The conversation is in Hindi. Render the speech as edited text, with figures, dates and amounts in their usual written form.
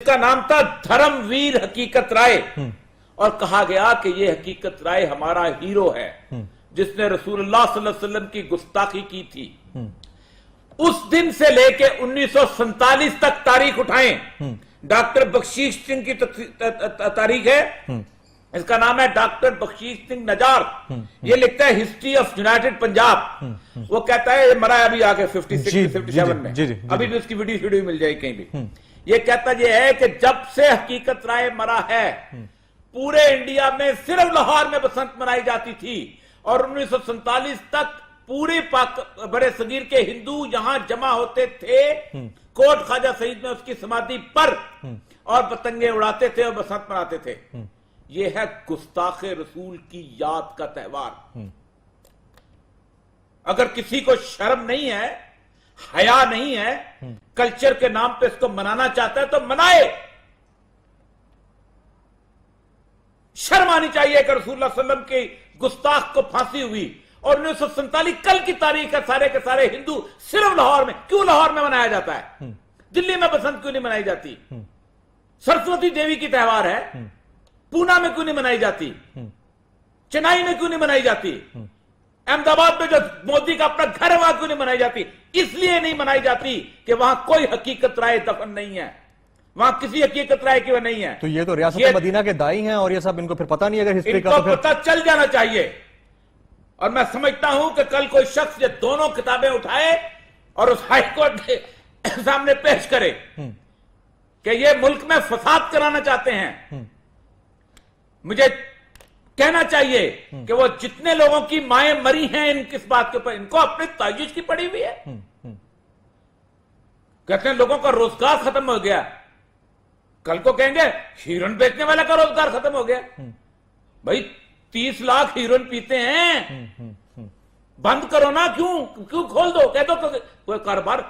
इसका नाम था धर्मवीर हकीकत राय और कहा गया कि ये हकीकत राय हमारा हीरो है जिसने रसूलुल्लाह सल्लल्लाहु अलैहि वसल्लम की गुस्ताखी की थी। उस दिन से लेके 1947 तक तारीख उठाएं। डॉक्टर बख्शीश सिंह की तारीख है, इसका नाम है डॉक्टर बख्शीश सिंह नजार। ये लिखता है हिस्ट्री ऑफ यूनाइटेड पंजाब। वो कहता है ये मरा है अभी आगे 56 57 में, अभी भी उसकी वीडियो मिल जाएगी कहीं भी। ये कहता ये है कि जब से हकीकत राय मरा है पूरे इंडिया में सिर्फ लाहौर में बसंत मनाई जाती थी और 1947 तक पूरे बड़े सगीर के हिंदू यहां जमा होते थे कोट ख्वाजा सईद में उसकी समाधि पर और पतंगे उड़ाते थे और बसंत मनाते थे। यह है गुस्ताखे रसूल की याद का त्योहार। अगर किसी को शर्म नहीं है, हया नहीं है, कल्चर के नाम पे इसको मनाना चाहता है तो मनाए। शर्म आनी चाहिए कि रसूलुल्लाह सल्लल्लाहु अलैहि वसल्लम की गुस्ताख को फांसी हुई और 1947 कल की तारीख है। सारे के सारे हिंदू सिर्फ लाहौर में, क्यों लाहौर में मनाया जाता है? दिल्ली में बसंत क्यों नहीं मनाई जाती? सरस्वती देवी की त्योहार है, पूना में क्यों नहीं मनाई जाती? चेन्नई में क्यों नहीं मनाई जाती? अहमदाबाद में जो मोदी का अपना घर है वहां क्यों नहीं मनाई जाती? इसलिए नहीं मनाई जाती कि वहां कोई हकीकत राय दफन नहीं है, वहां किसी हकीकत राय की वह नहीं है। तो ये तो रियासत मदीना के दाई हैं और ये सब इनको फिर पता नहीं, अगर हिस्ट्री का तो फिर पता चल जाना चाहिए। और मैं समझता हूं कि कल कोई शख्स ये दोनों किताबें उठाए और उस हाईकोर्ट के सामने पेश करे कि ये मुल्क में फसाद कराना चाहते हैं। मुझे कहना चाहिए कि वो जितने लोगों की माएं मरी हैं किस बात के ऊपर, इनको अपनी तायुज की पड़ी हुई है। कहते हैं लोगों का रोजगार खत्म हो गया, कल को कहेंगे हीरोइन बेचने वाला का रोजगार खत्म हो गया। भाई 30 लाख हीरोइन पीते हैं, बंद करो ना, क्यों खोल दो, कह दो कोई कारोबार